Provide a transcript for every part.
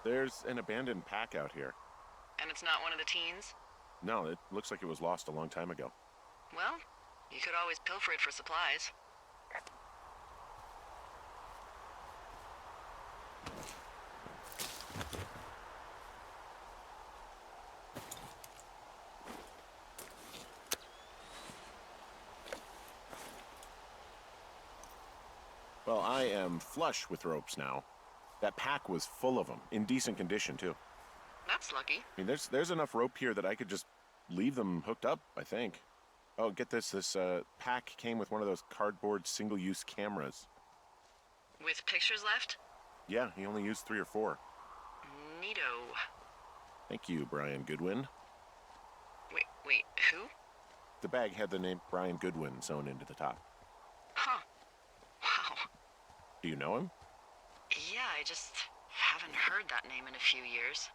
There's an abandoned pack out here. And it's not one of the teens? No, it looks like it was lost a long time ago. Well, you could always pilfer it for supplies. Well, I am flush with ropes now. That pack was full of them, in decent condition, too. That's lucky. I mean, there's enough rope here that I could just leave them hooked up, I think. Oh, get this. This pack came with one of those cardboard single-use cameras. With pictures left? Yeah, he only used 3 or 4. Neato. Thank you, Brian Goodwin. Wait, who? The bag had the name Brian Goodwin sewn into the top. Huh. Wow. Do you know him? Yeah, I just haven't heard that name in a few years.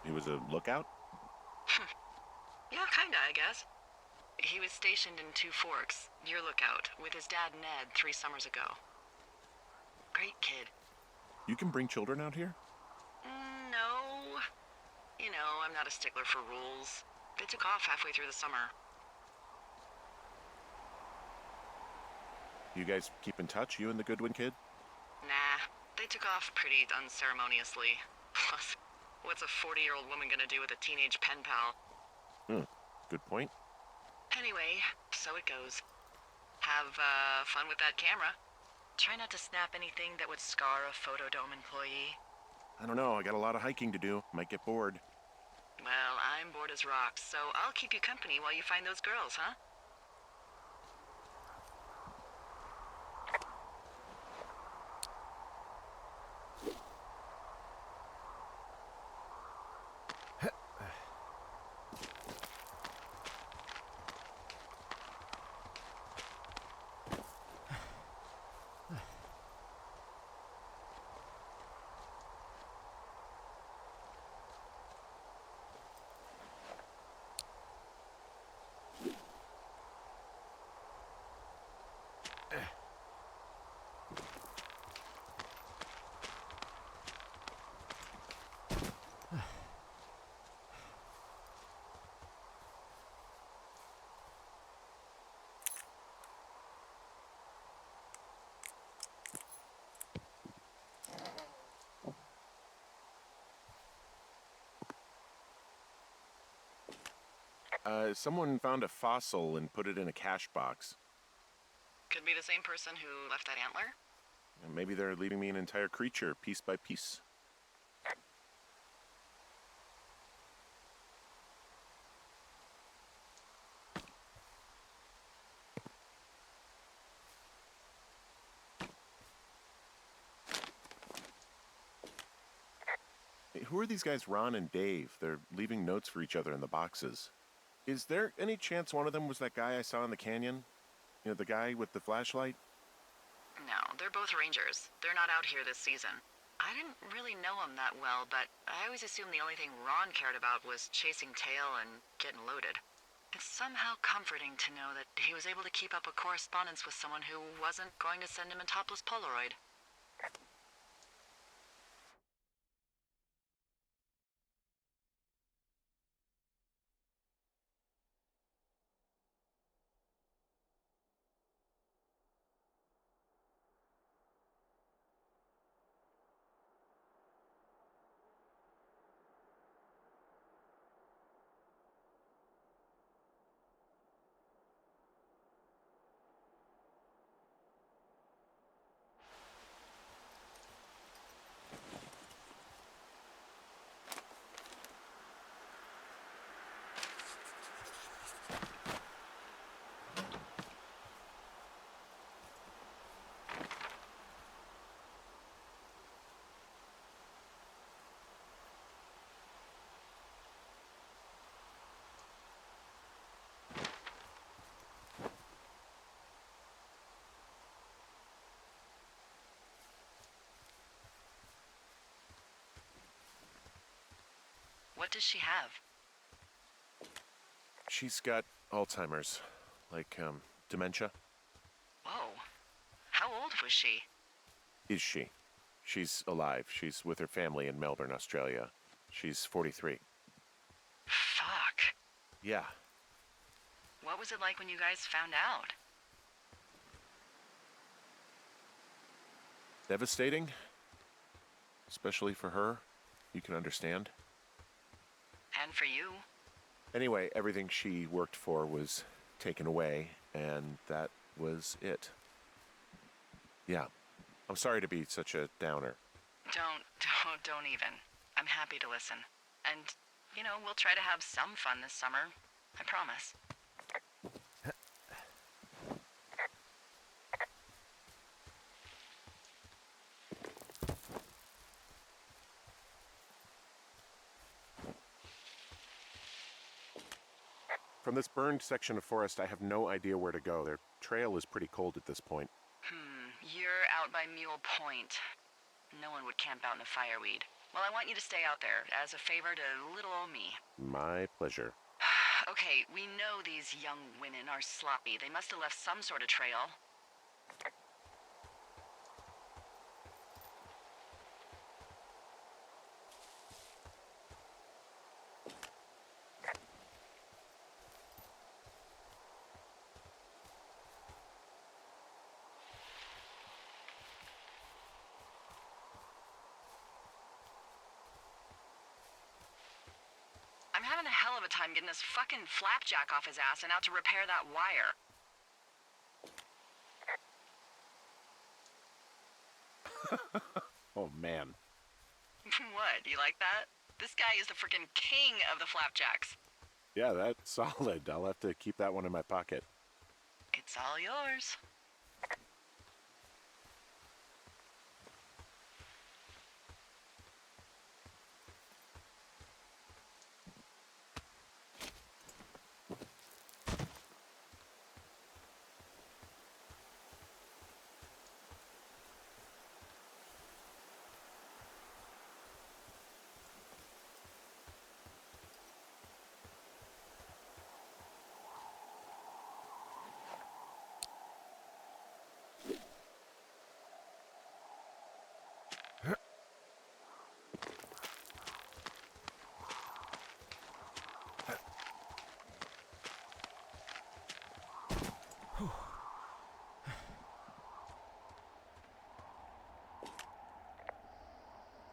He was a lookout? Yeah, kinda, I guess. He was stationed in Two Forks, your lookout, with his dad Ned 3 summers ago. Great kid. You can bring children out here? No. You know, I'm not a stickler for rules. They took off halfway through the summer. You guys keep in touch, you and the Goodwin kid? Nah, they took off pretty unceremoniously. Plus, what's a 40-year-old woman gonna do with a teenage pen pal? Good point. Anyway, so it goes. Have, fun with that camera. Try not to snap anything that would scar a Photodome employee. I don't know, I got a lot of hiking to do. Might get bored. Well, I'm bored as rocks, so I'll keep you company while you find those girls, huh? Someone found a fossil and put it in a cash box. Could be the same person who left that antler? And maybe they're leaving me an entire creature, piece by piece. Hey, who are these guys, Ron and Dave? They're leaving notes for each other in the boxes. Is there any chance one of them was that guy I saw in the canyon? You know, the guy with the flashlight? No, they're both rangers. They're not out here this season. I didn't really know him that well, but I always assumed the only thing Ron cared about was chasing tail and getting loaded. It's somehow comforting to know that he was able to keep up a correspondence with someone who wasn't going to send him a topless Polaroid. What does she have? She's got Alzheimer's. Like, dementia. Whoa. How old was she? Is she? She's alive. She's with her family in Melbourne, Australia. She's 43. Fuck. Yeah. What was it like when you guys found out? Devastating. Especially for her. You can understand. And for you? Anyway, everything she worked for was taken away, and that was it. Yeah. I'm sorry to be such a downer. Don't even. I'm happy to listen. And, we'll try to have some fun this summer. I promise. From this burned section of forest, I have no idea where to go. Their trail is pretty cold at this point. You're out by Mule Point. No one would camp out in the fireweed. Well, I want you to stay out there, as a favor to little old me. My pleasure. Okay, we know these young women are sloppy. They must have left some sort of trail. I'm having a hell of a time getting this fucking flapjack off his ass and out to repair that wire. Oh, man. What, you like that? This guy is the freaking king of the flapjacks. Yeah, that's solid. I'll have to keep that one in my pocket. It's all yours.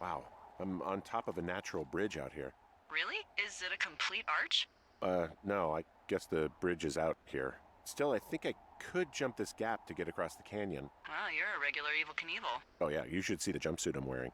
Wow, I'm on top of a natural bridge out here. Really? Is it a complete arch? No, I guess the bridge is out here. Still, I think I could jump this gap to get across the canyon. Well, you're a regular Evel Knievel. Oh yeah, you should see the jumpsuit I'm wearing.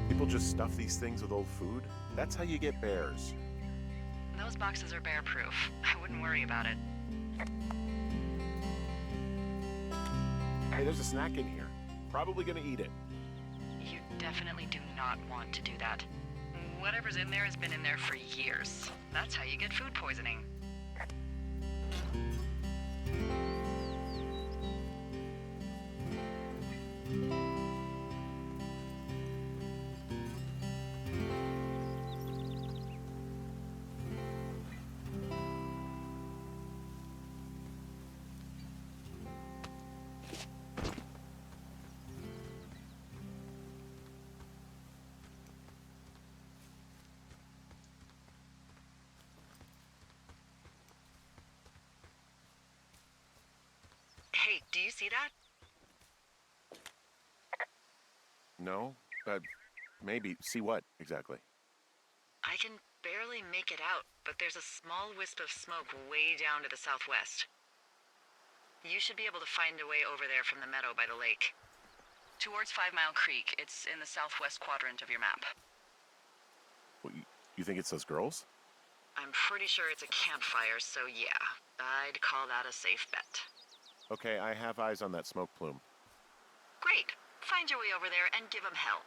People just stuff these things with old food? That's how you get bears. Those boxes are bear-proof. I wouldn't worry about it. Hey, there's a snack in here. Probably gonna eat it. You definitely do not want to do that. Whatever's in there has been in there for years. That's how you get food poisoning. Do you see that? No? Maybe. See what, exactly? I can barely make it out, but there's a small wisp of smoke way down to the southwest. You should be able to find a way over there from the meadow by the lake. Towards 5 Mile Creek. It's in the southwest quadrant of your map. What, you think it's those girls? I'm pretty sure it's a campfire, so yeah. I'd call that a safe bet. Okay, I have eyes on that smoke plume. Great. Find your way over there and give them hell.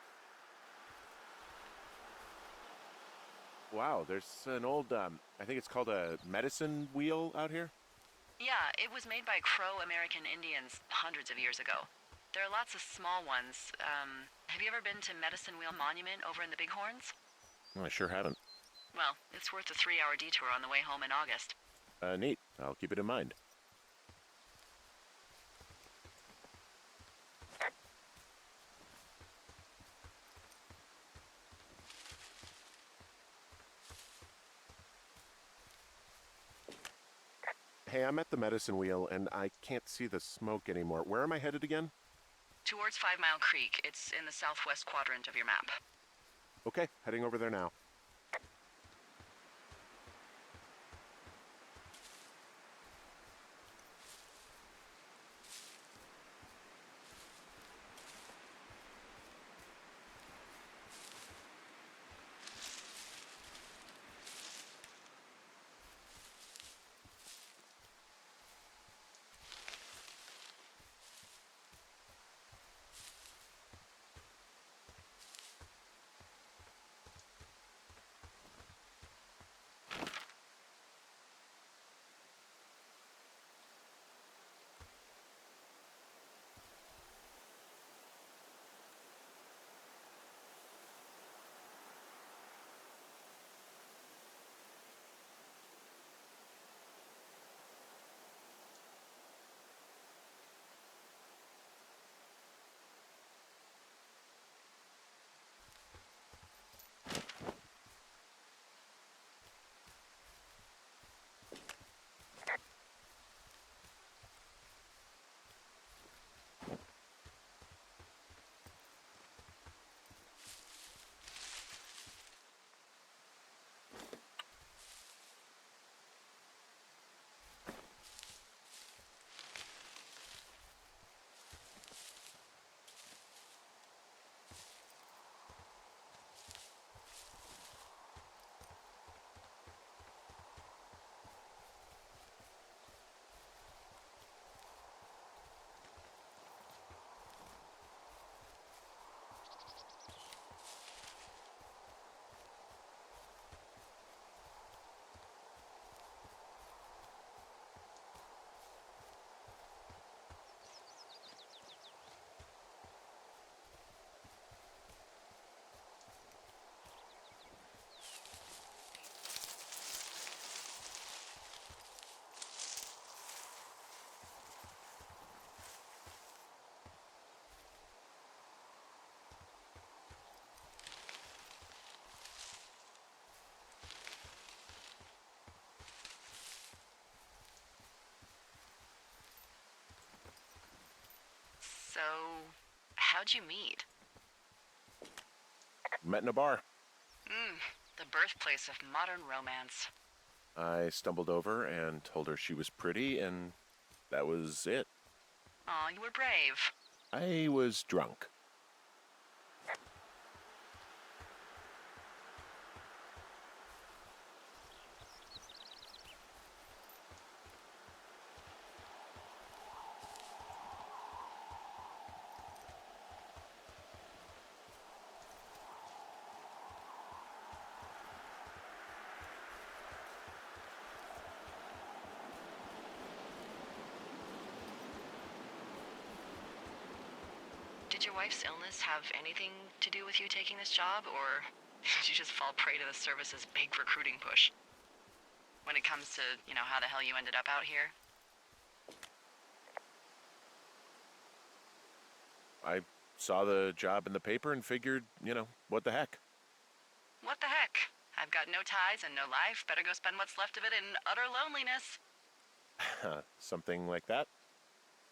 Wow, there's an old, I think it's called a medicine wheel out here? Yeah, it was made by Crow American Indians hundreds of years ago. There are lots of small ones. Have you ever been to Medicine Wheel Monument over in the Bighorns? I sure haven't. Well, it's worth a 3-hour detour on the way home in August. Neat. I'll keep it in mind. Hey, I'm at the medicine wheel, and I can't see the smoke anymore. Where am I headed again? Towards 5 Mile Creek. It's in the southwest quadrant of your map. Okay, heading over there now. So, how'd you meet? Met in a bar. The birthplace of modern romance. I stumbled over and told her she was pretty, and that was it. Aw, you were brave. I was drunk. Did your wife's illness have anything to do with you taking this job, or did you just fall prey to the service's big recruiting push? When it comes to, how the hell you ended up out here? I saw the job in the paper and figured, what the heck. What the heck? I've got no ties and no life. Better go spend what's left of it in utter loneliness. Something like that?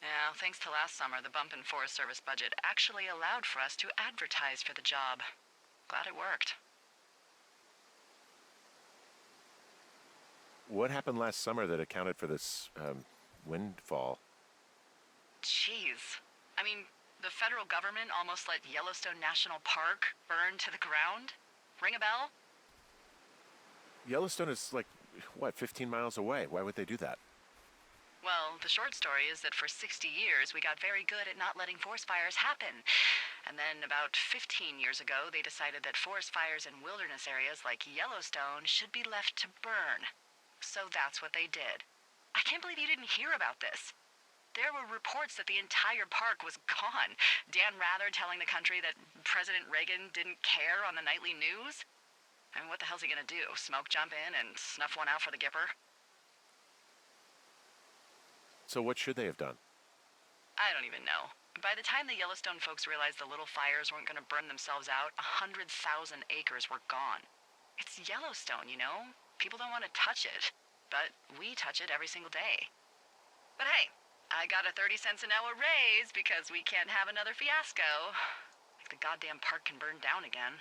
Yeah, thanks to last summer, the bump in Forest Service budget actually allowed for us to advertise for the job. Glad it worked. What happened last summer that accounted for this windfall? Jeez. I mean, the federal government almost let Yellowstone National Park burn to the ground? Ring a bell? Yellowstone is like, what, 15 miles away? Why would they do that? Well, the short story is that for 60 years, we got very good at not letting forest fires happen. And then about 15 years ago, they decided that forest fires in wilderness areas like Yellowstone should be left to burn. So that's what they did. I can't believe you didn't hear about this. There were reports that the entire park was gone. Dan Rather telling the country that President Reagan didn't care on the nightly news. I mean, what the hell's he gonna do? Smoke jump in and snuff one out for the Gipper? So what should they have done? I don't even know. By the time the Yellowstone folks realized the little fires weren't gonna burn themselves out, 100,000 acres were gone. It's Yellowstone, you know? People don't want to touch it. But we touch it every single day. But hey, I got a 30 cents an hour raise because we can't have another fiasco. Like the goddamn park can burn down again.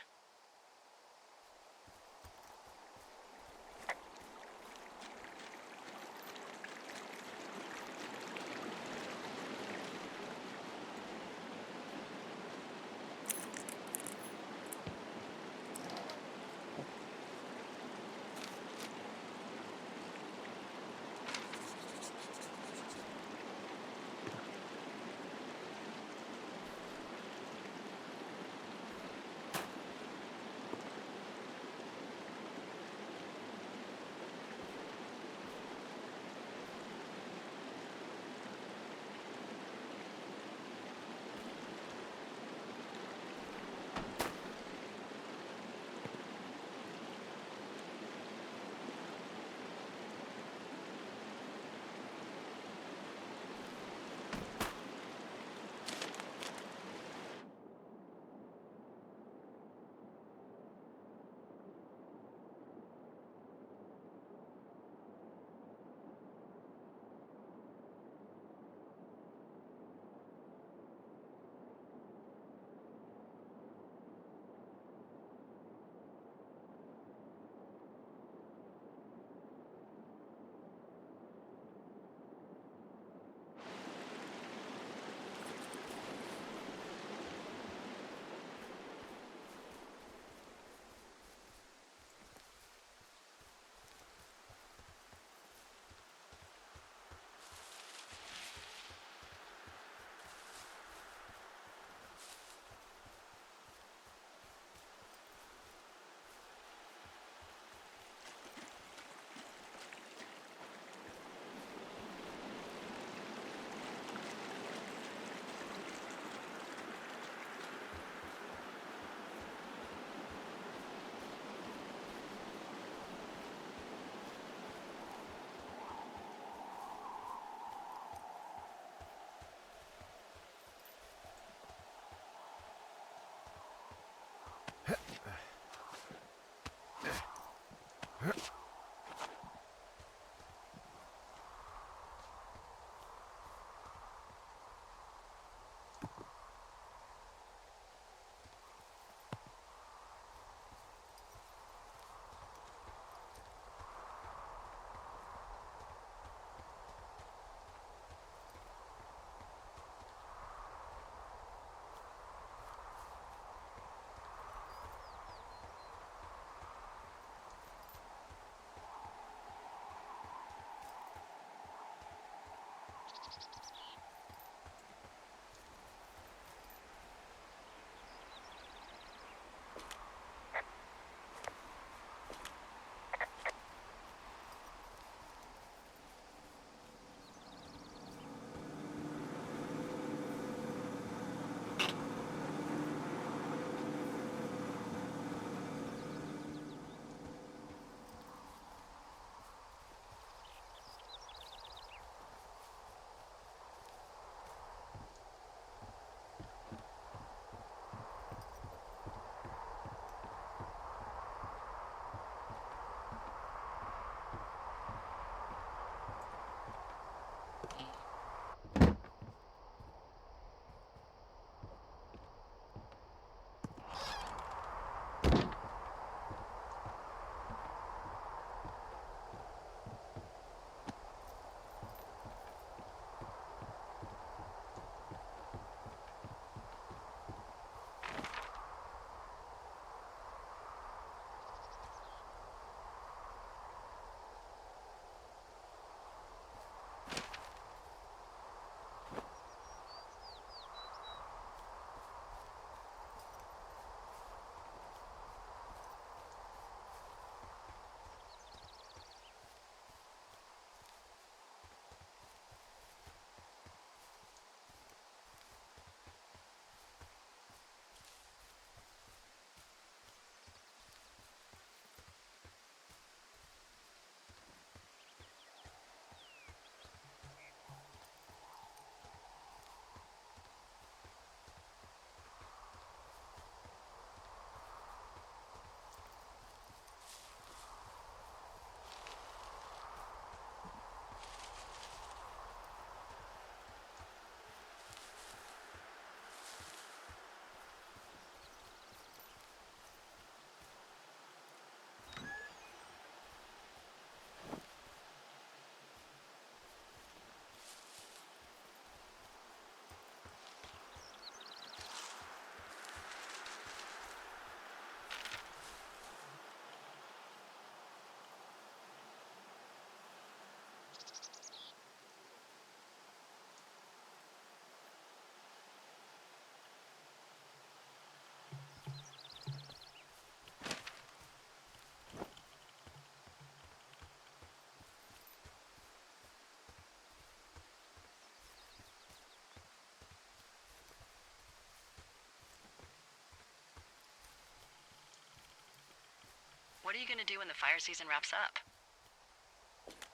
what are you gonna do when the fire season wraps up?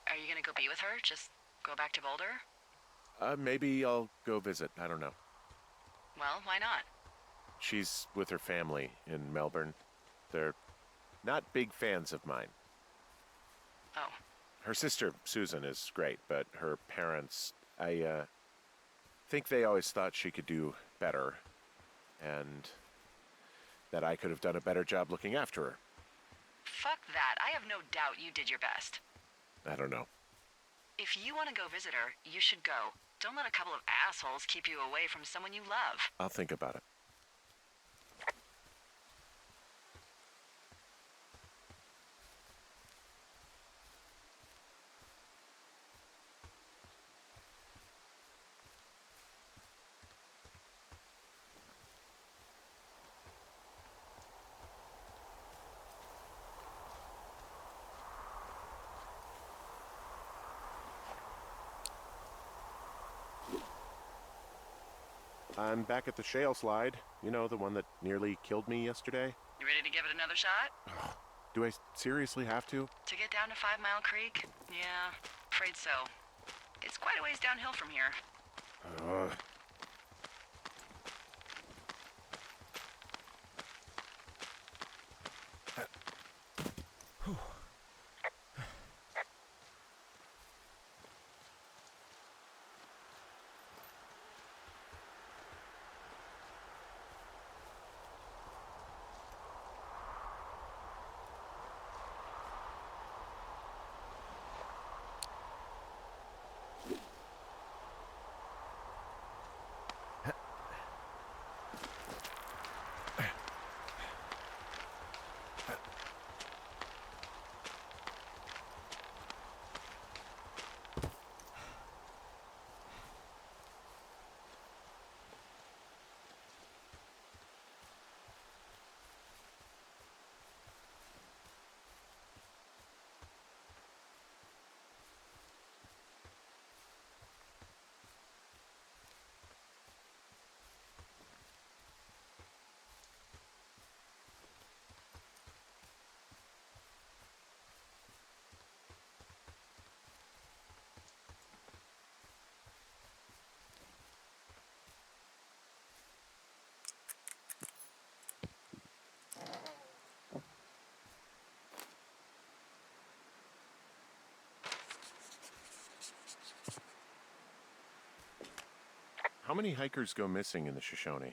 Are you gonna go be with her? Just go back to Boulder? Maybe I'll go visit. I don't know. Well, why not? She's with her family in Melbourne. They're not big fans of mine. Oh. Her sister, Susan, is great, but her parents, I think they always thought she could do better, and that I could have done a better job looking after her. Fuck that. I have no doubt you did your best. I don't know. If you want to go visit her, you should go. Don't let a couple of assholes keep you away from someone you love. I'll think about it. I'm back at the shale slide. You know, the one that nearly killed me yesterday. You ready to give it another shot? Do I seriously have to? To get down to 5 Mile Creek? Yeah, afraid so. It's quite a ways downhill from here. How many hikers go missing in the Shoshone?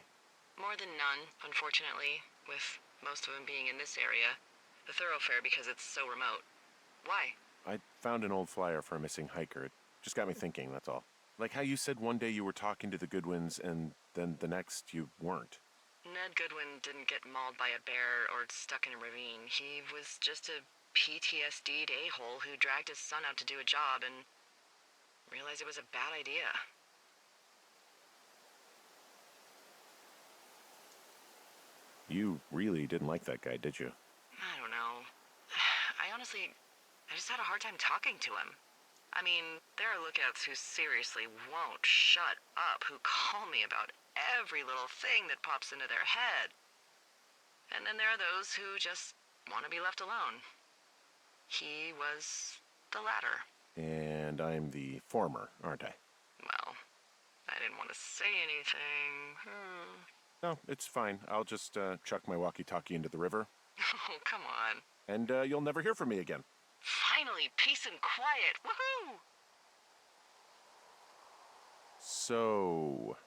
More than none, unfortunately, with most of them being in this area. The thoroughfare because it's so remote. Why? I found an old flyer for a missing hiker. It just got me thinking, that's all. Like how you said one day you were talking to the Goodwins and then the next you weren't. Ned Goodwin didn't get mauled by a bear or stuck in a ravine. He was just a PTSD'd a-hole who dragged his son out to do a job and realized it was a bad idea. You really didn't like that guy, did you? I don't know. I just had a hard time talking to him. I mean, there are lookouts who seriously won't shut up, who call me about every little thing that pops into their head. And then there are those who just want to be left alone. He was the latter. And I'm the former, aren't I? Well, I didn't want to say anything. No, it's fine. I'll just chuck my walkie-talkie into the river. Oh, come on. And you'll never hear from me again. Finally, peace and quiet. Woohoo! So...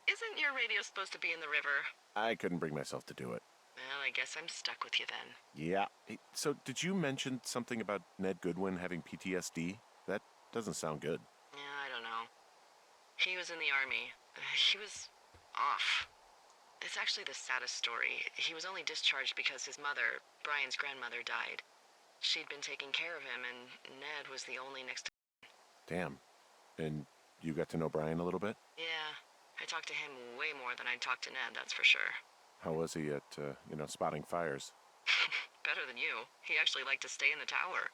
Isn't your radio supposed to be in the river? I couldn't bring myself to do it. Well, I guess I'm stuck with you then. Yeah. Hey, so did you mention something about Ned Goodwin having PTSD? That doesn't sound good. Yeah, I don't know. He was in the army. He was off. It's actually the saddest story. He was only discharged because his mother, Brian's grandmother, died. She'd been taking care of him, and Ned was the only next to... Damn. And you got to know Brian a little bit? Yeah, I talked to him way more than I'd talked to Ned, that's for sure. How was he at, spotting fires? Better than you. He actually liked to stay in the tower.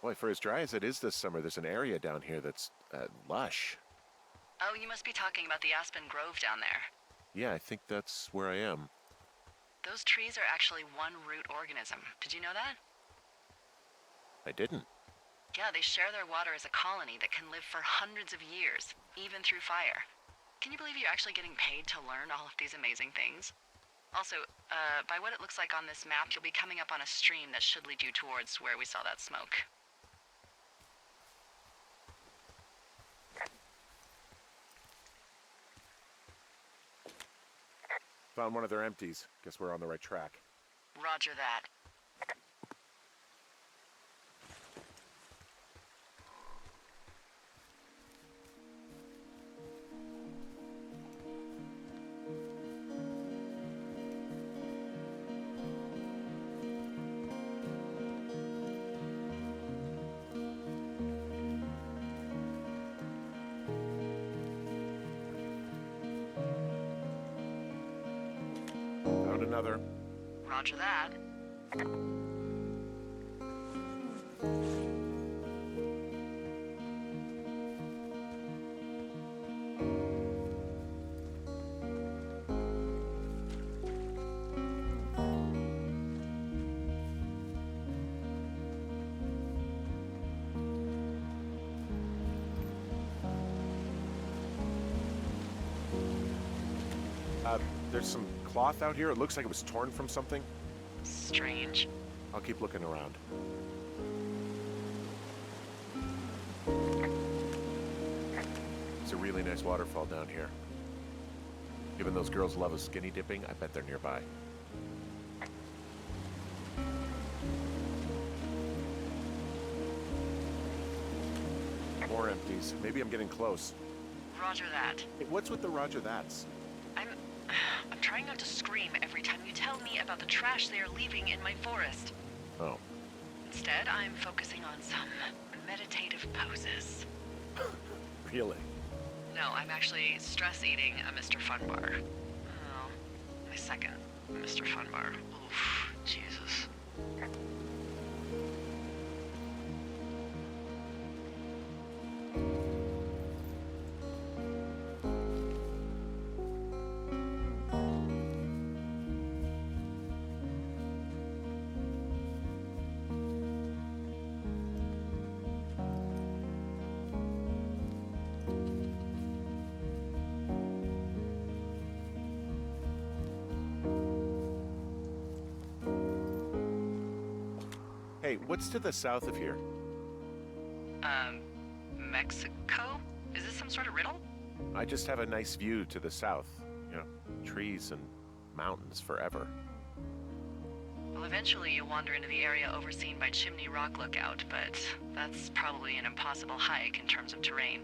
Boy, for as dry as it is this summer, there's an area down here that's lush. Oh, you must be talking about the Aspen Grove down there. Yeah, I think that's where I am. Those trees are actually one root organism. Did you know that? I didn't. Yeah, they share their water as a colony that can live for hundreds of years, even through fire. Can you believe you're actually getting paid to learn all of these amazing things? Also, by what it looks like on this map, you'll be coming up on a stream that should lead you towards where we saw that smoke. Found one of their empties. Guess we're on the right track. Roger that. Found another. Roger that. There's some cloth out here. It looks like it was torn from something. Strange. I'll keep looking around. It's a really nice waterfall down here. Given those girls love a skinny dipping, I bet they're nearby. More empties. Maybe I'm getting close. Roger that. Hey, what's with the Roger that's? I'm trying not to scream every time you tell me about the trash they are leaving in my forest. Oh. Instead, I'm focusing on some meditative poses. Really? No, I'm actually stress eating a Mr. Funbar. Oh, my second Mr. Funbar. Oof, Jesus. Hey, what's to the south of here? Mexico? Is this some sort of riddle? I just have a nice view to the south. You know, trees and mountains forever. Well, eventually you'll wander into the area overseen by Chimney Rock Lookout, but that's probably an impossible hike in terms of terrain.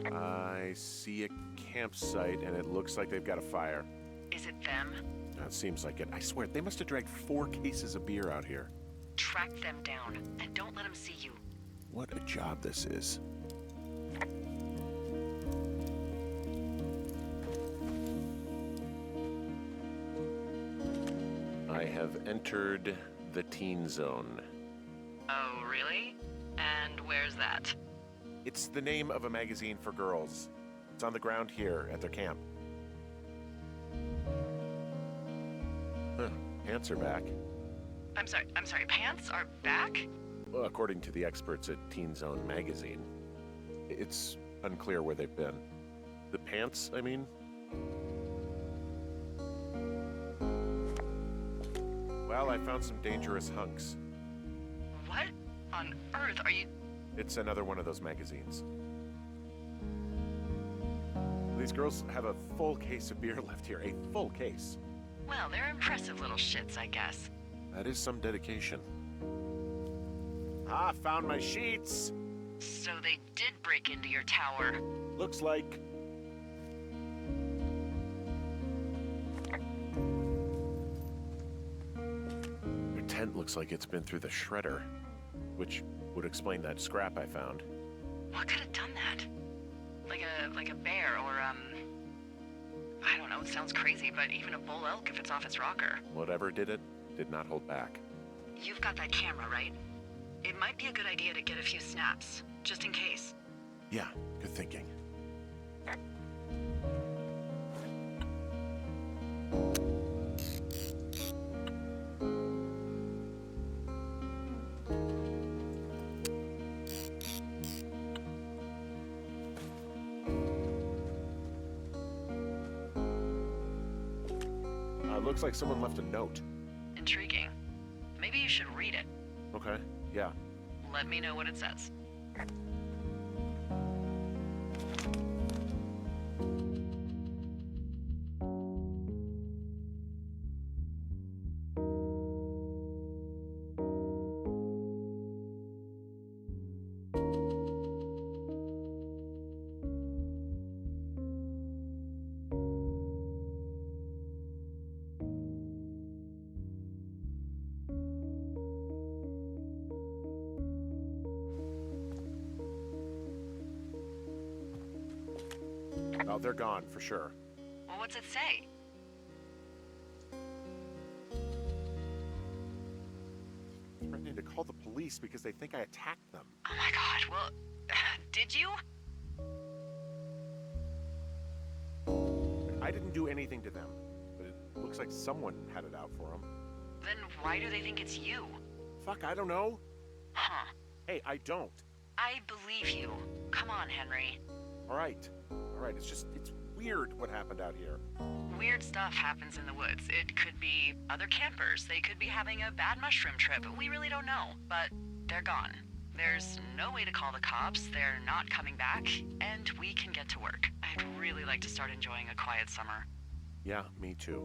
I see a campsite, and it looks like they've got a fire. Is it them? That seems like it. I swear, they must have dragged 4 cases of beer out here. Track them down, and don't let them see you. What a job this is. I have entered the teen zone. Oh, really? And where's that? It's the name of a magazine for girls. It's on the ground here at their camp. Huh, pants are back. I'm sorry, pants are back? Well, according to the experts at Teen Zone magazine. It's unclear where they've been. The pants, I mean? Well, I found some dangerous hunks. What on earth are you... It's another one of those magazines. These girls have a full case of beer left here. A full case. Well, they're impressive little shits, I guess. That is some dedication. Ah, found my sheets! So they did break into your tower. Looks like... Their tent looks like it's been through the shredder, which would explain that scrap I found. What could have done that? Like a bear or, I don't know, it sounds crazy, but even a bull elk if it's off its rocker. Whatever did it, did not hold back. You've got that camera, right? It might be a good idea to get a few snaps, just in case. Yeah, good thinking. Looks like someone left a note. Intriguing. Maybe you should read it. Okay, yeah. Let me know what it says. Oh, they're gone, for sure. Well, what's it say? Threatening to call the police because they think I attacked them. Oh my god, well, did you? I didn't do anything to them, but it looks like someone had it out for them. Then why do they think it's you? Fuck, I don't know. Huh. Hey, I don't. I believe you. Come on, Henry. All right, it's weird what happened out here. Weird stuff happens in the woods. It could be other campers. They could be having a bad mushroom trip. We really don't know, but they're gone. There's no way to call the cops. They're not coming back, and we can get to work. I'd really like to start enjoying a quiet summer. Yeah, me too.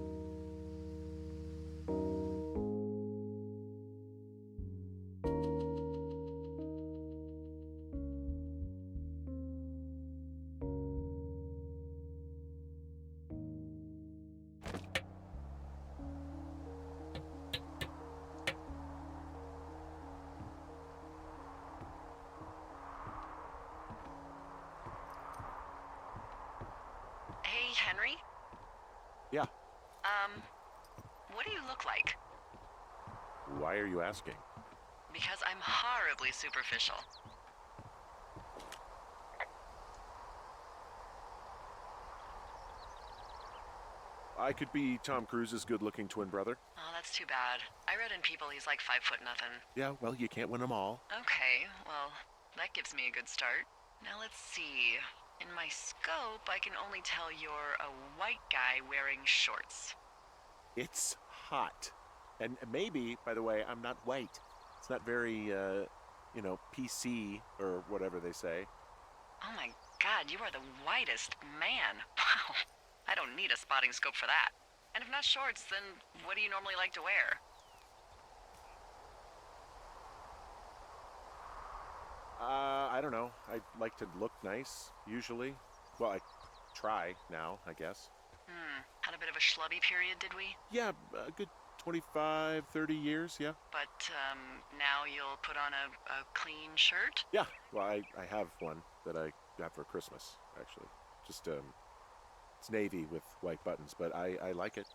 Hey, Henry? Yeah. What do you look like? Why are you asking? Because I'm horribly superficial. I could be Tom Cruise's good-looking twin brother. Oh, that's too bad. I read in People he's like 5'0" nothing. Yeah, well, you can't win them all. Okay, well, that gives me a good start. Now let's see. In my scope, I can only tell you're a white guy wearing shorts. It's hot. And maybe, by the way, I'm not white. It's not very, PC or whatever they say. Oh my god, you are the whitest man. Wow. I don't need a spotting scope for that. And if not shorts, then what do you normally like to wear? I don't know. I like to look nice, usually. Well, I try now, I guess. Had a bit of a schlubby period, did we? Yeah, a good 25, 30 years, yeah. But, now you'll put on a clean shirt? Yeah, well, I have one that I got for Christmas, actually. Just, it's navy with white buttons, but I like it.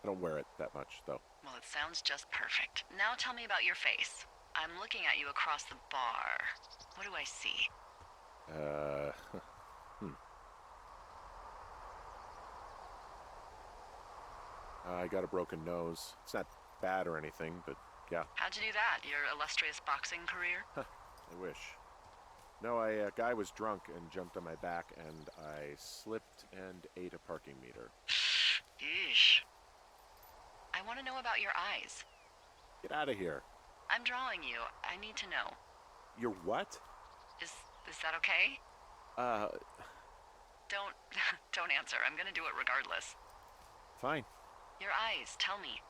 I don't wear it that much, though. Well, it sounds just perfect. Now tell me about your face. I'm looking at you across the bar. What do I see? I got a broken nose. It's not bad or anything, but yeah. How'd you do that? Your illustrious boxing career? I wish. No, a guy was drunk and jumped on my back, and I slipped and ate a parking meter. Eesh. I want to know about your eyes. Get out of here. I'm drawing you. I need to know. You're what? Is that okay? Don't don't answer. I'm gonna do it regardless. Fine. Your eyes, tell me.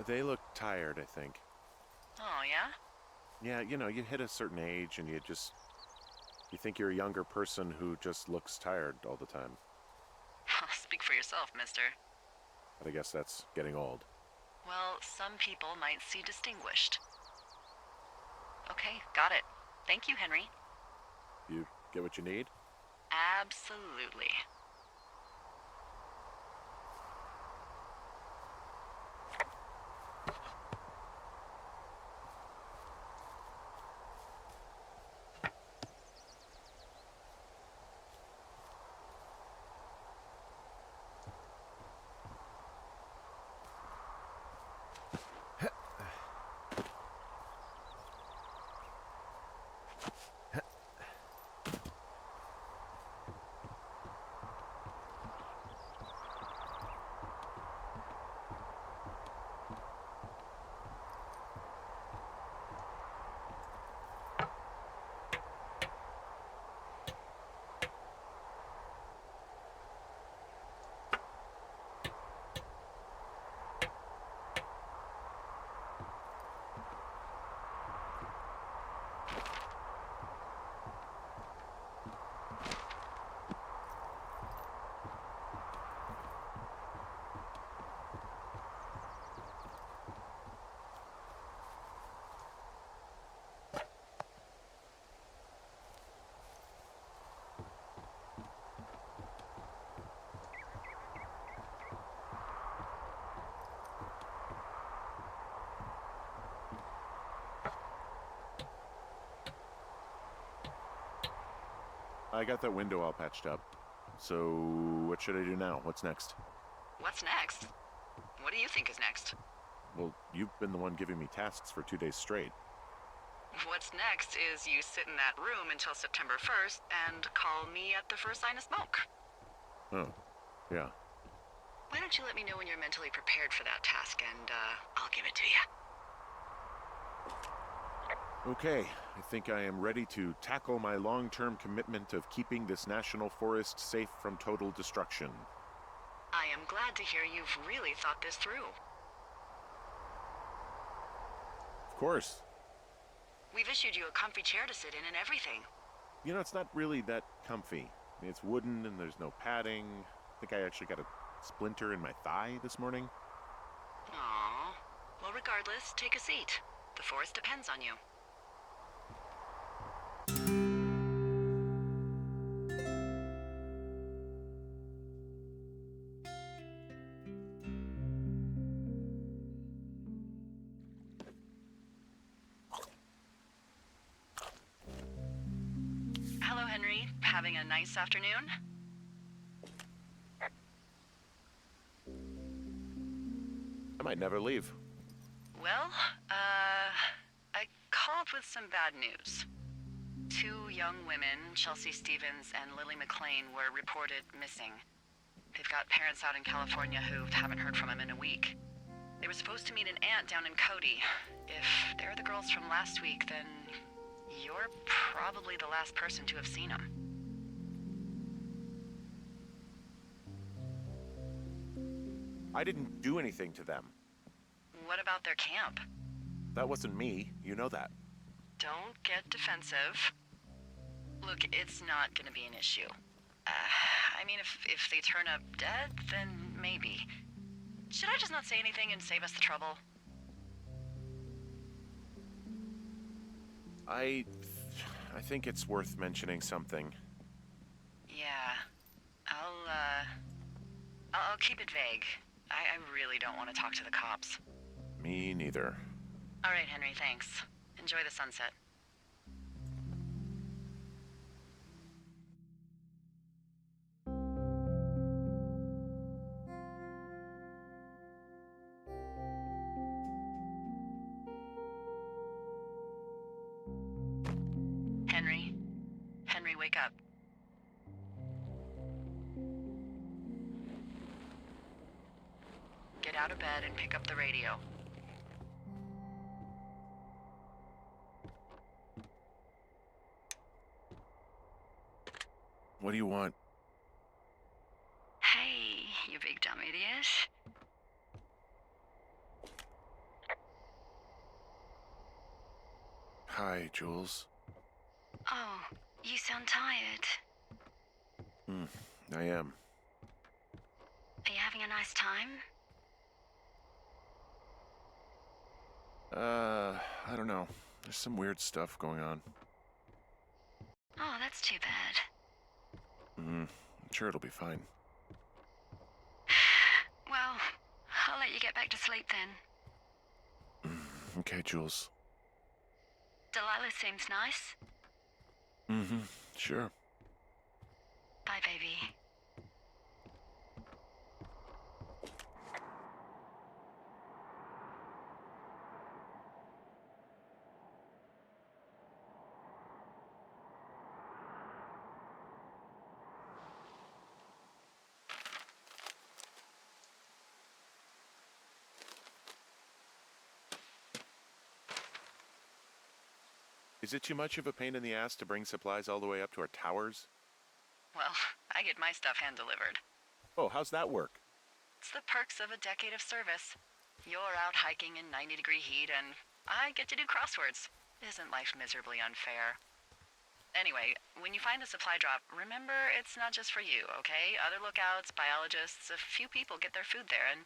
They look tired, I think. Oh, yeah? Yeah, you hit a certain age and you think you're a younger person who just looks tired all the time. Speak for yourself, mister. But I guess that's getting old. Well, some people might see distinguished. Okay, got it. Thank you, Henry. You get what you need? Absolutely. I got that window all patched up. So, what should I do now? What's next? What's next? What do you think is next? Well, you've been the one giving me tasks for 2 days straight. What's next is you sit in that room until September 1st and call me at the first sign of smoke. Oh, yeah. Why don't you let me know when you're mentally prepared for that task and, I'll give it to you. Okay, I think I am ready to tackle my long-term commitment of keeping this national forest safe from total destruction. I am glad to hear you've really thought this through. Of course. We've issued you a comfy chair to sit in and everything. It's not really that comfy. I mean, it's wooden and there's no padding. I think I actually got a splinter in my thigh this morning. Aww. Well, regardless, take a seat. The forest depends on you. Hello, Henry. Having a nice afternoon? I might never leave. Well, I called with some bad news. 2 young women, Chelsea Stevens and Lily McLean, were reported missing. They've got parents out in California who haven't heard from them in a week. They were supposed to meet an aunt down in Cody. If they're the girls from last week, then you're probably the last person to have seen them. I didn't do anything to them. What about their camp? That wasn't me. You know that. Don't get defensive. Look, it's not gonna be an issue. I mean, if they turn up dead, then maybe. Should I just not say anything and save us the trouble? I think it's worth mentioning something. Yeah. I'll keep it vague. I really don't want to talk to the cops. Me neither. All right, Henry, thanks. Enjoy the sunset. Henry? Henry, wake up. Get Get out of bed and pick up the radio. What do you want? Hey, you big dumb idiot. Hi, Jules. Oh, you sound tired. I am. Are you having a nice time? I don't know. There's some weird stuff going on. Oh, that's too bad. I'm sure it'll be fine. Well, I'll let you get back to sleep then. Okay, Jules. Delilah seems nice. Sure. Bye, baby. Is it too much of a pain in the ass to bring supplies all the way up to our towers? Well, I get my stuff hand-delivered. Oh, how's that work? It's the perks of a decade of service. You're out hiking in 90-degree heat, and I get to do crosswords. Isn't life miserably unfair? Anyway, when you find a supply drop, remember it's not just for you, okay? Other lookouts, biologists, a few people get their food there, and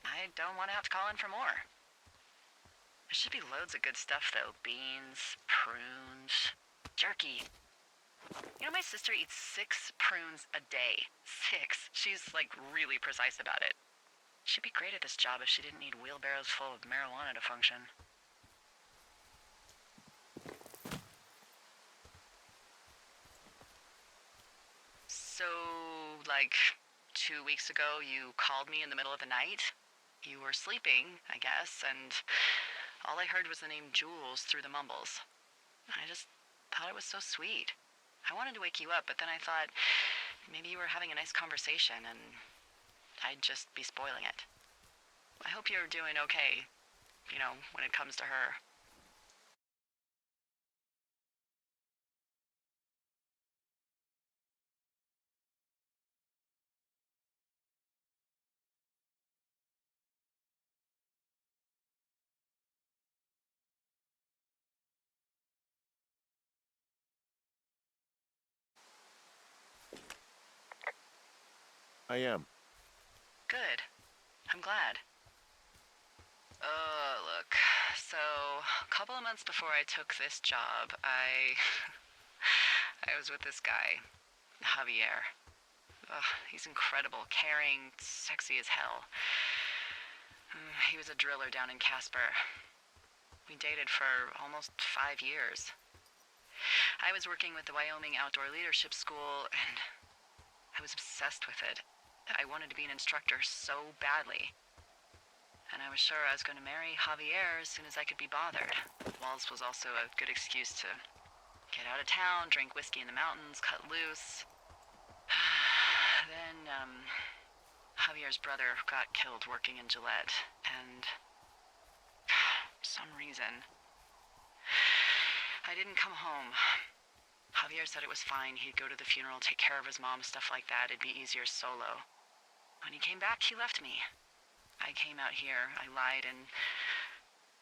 I don't want to have to call in for more. There should be loads of good stuff, though. Beans, prunes, jerky. You know, my sister eats 6 prunes a day. 6. She's, like, really precise about it. She'd be great at this job if she didn't need wheelbarrows full of marijuana to function. So, like, 2 weeks ago, you called me in the middle of the night? You were sleeping, I guess, and all I heard was the name Jules through the mumbles. I just thought it was so sweet. I wanted to wake you up, but then I thought maybe you were having a nice conversation and I'd just be spoiling it. I hope you're doing okay, you know, when it comes to her. I am. Good. I'm glad. Look. So, a couple of months before I took this job, I was with this guy, Javier. He's incredible, caring, sexy as hell. He was a driller down in Casper. We dated for almost 5 years. I was working with the Wyoming Outdoor Leadership School, and I was obsessed with it. I wanted to be an instructor so badly. And I was sure I was going to marry Javier as soon as I could be bothered. Walls was also a good excuse to get out of town, drink whiskey in the mountains, cut loose. Then, Javier's brother got killed working in Gillette, and for some reason, I didn't come home. Javier said it was fine. He'd go to the funeral, take care of his mom, stuff like that. It'd be easier solo. When he came back, he left me. I came out here. I lied and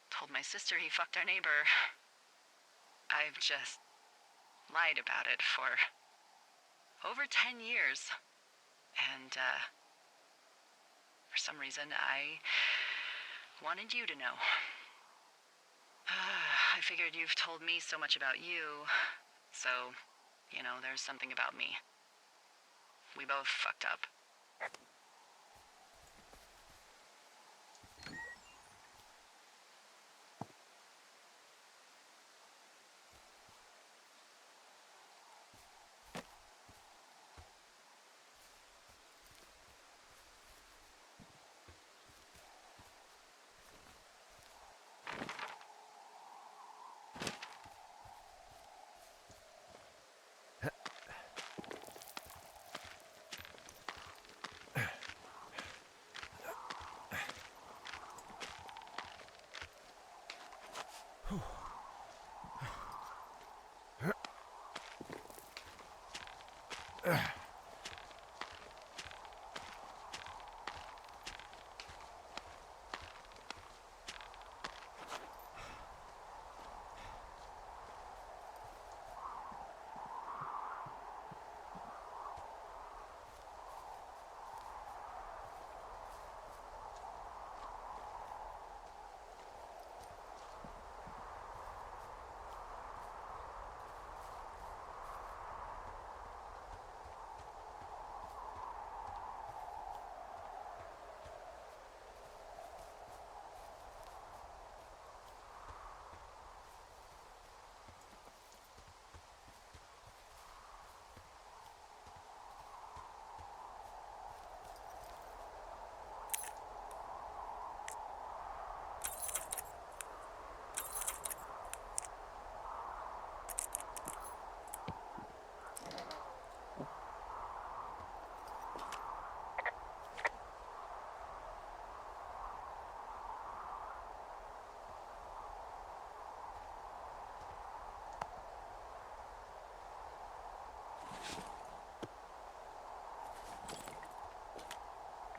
told my sister he fucked our neighbor. I've just lied about it for over 10 years. And, for some reason, I wanted you to know. I figured you've told me so much about you. So, you know, there's something about me. We both fucked up.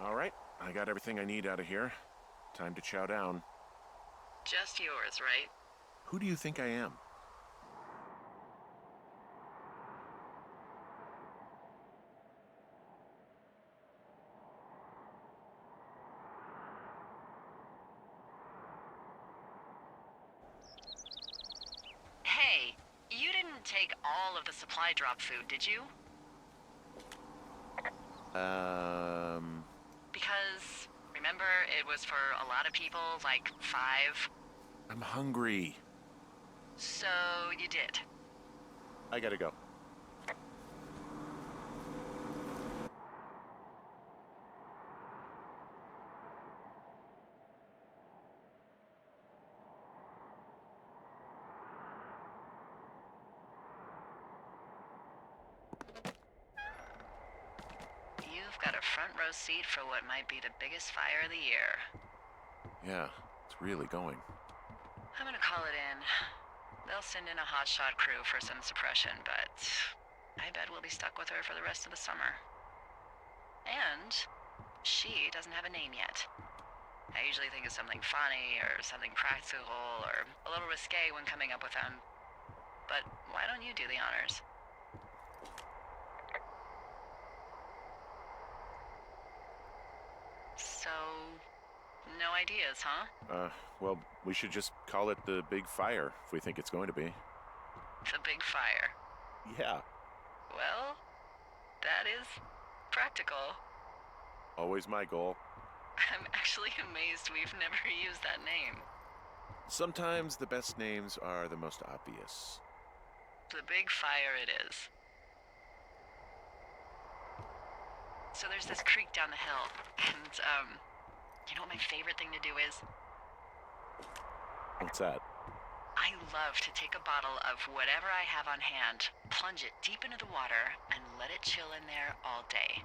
All right, I got everything I need out of here. Time to chow down. Just yours, right? Who do you think I am? Hey, you didn't take all of the supply drop food, did you? Because, remember, it was for a lot of people, like 5. I'm hungry. So you did. I gotta go. You've got a front row seat for what might be the biggest fire of the year. Yeah, it's really going. I'm gonna call it in. They'll send in a hotshot crew for some suppression, but I bet we'll be stuck with her for the rest of the summer. And she doesn't have a name yet. I usually think of something funny or something practical or a little risque when coming up with them. But why don't you do the honors? So, no ideas, huh? Well, we should just call it the Big Fire if we think it's going to be. The big fire. Yeah, Well, that is practical. always my goal. I'm actually amazed we've never used that name. Sometimes the best names are the most obvious. The big fire it is. So there's this creek down the hill, and, you know what my favorite thing to do is? What's that? I love to take a bottle of whatever I have on hand, plunge it deep into the water, and let it chill in there all day.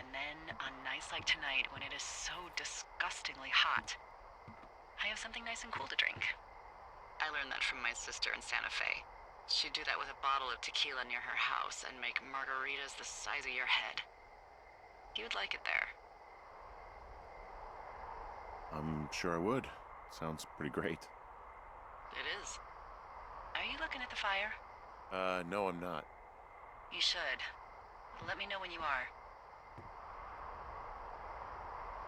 And then, on nights like tonight, when it is so disgustingly hot, I have something nice and cool to drink. I learned that from my sister in Santa Fe. She'd do that with a bottle of tequila near her house and make margaritas the size of your head. You would like it there. I'm sure I would. Sounds pretty great. It is. Are you looking at the fire? No, I'm not. You should. Let me know when you are.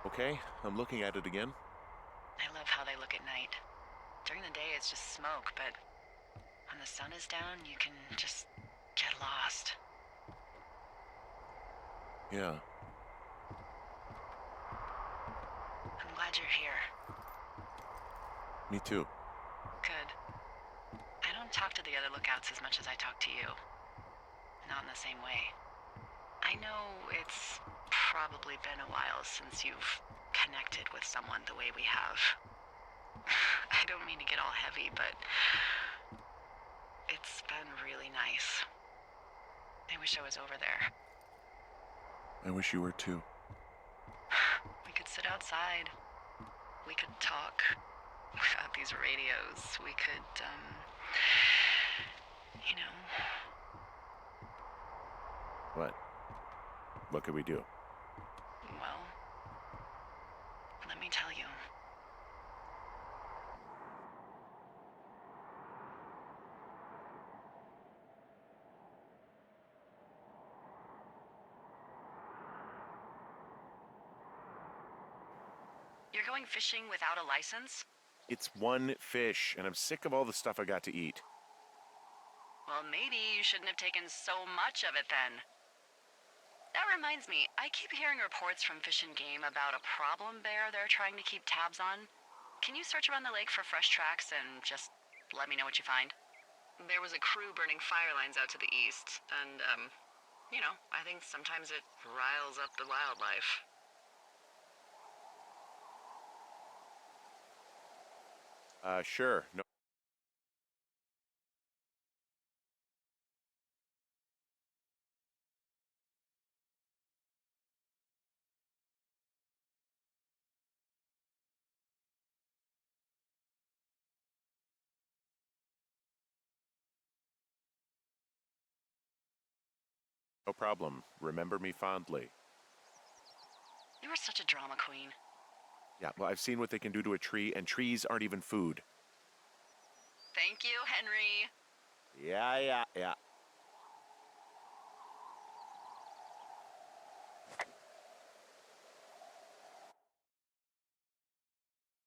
Okay, I'm looking at it again. I love how they look at night. During the day, it's just smoke, but when the sun is down, you can just get lost. Yeah. I'm glad you're here. Me too. Good. I don't talk to the other lookouts as much as I talk to you. Not in the same way. I know it's probably been a while since you've connected with someone the way we have. I don't mean to get all heavy, but it's been really nice. I wish I was over there. I wish you were too. We could sit outside. We could talk without these radios. We could, you know, What? What could we do? Well, let me tell you. You're going fishing without a license? It's one fish, and I'm sick of all the stuff I got to eat. Well, maybe you shouldn't have taken so much of it then. That reminds me, I keep hearing reports from Fish and Game about a problem bear they're trying to keep tabs on. Can you search around the lake for fresh tracks and just let me know what you find? There was a crew burning fire lines out to the east, and, I think sometimes it riles up the wildlife. Sure. No problem. Remember me fondly. You were such a drama queen. Yeah, well, I've seen what they can do to a tree, and trees aren't even food. Thank you, Henry. Yeah.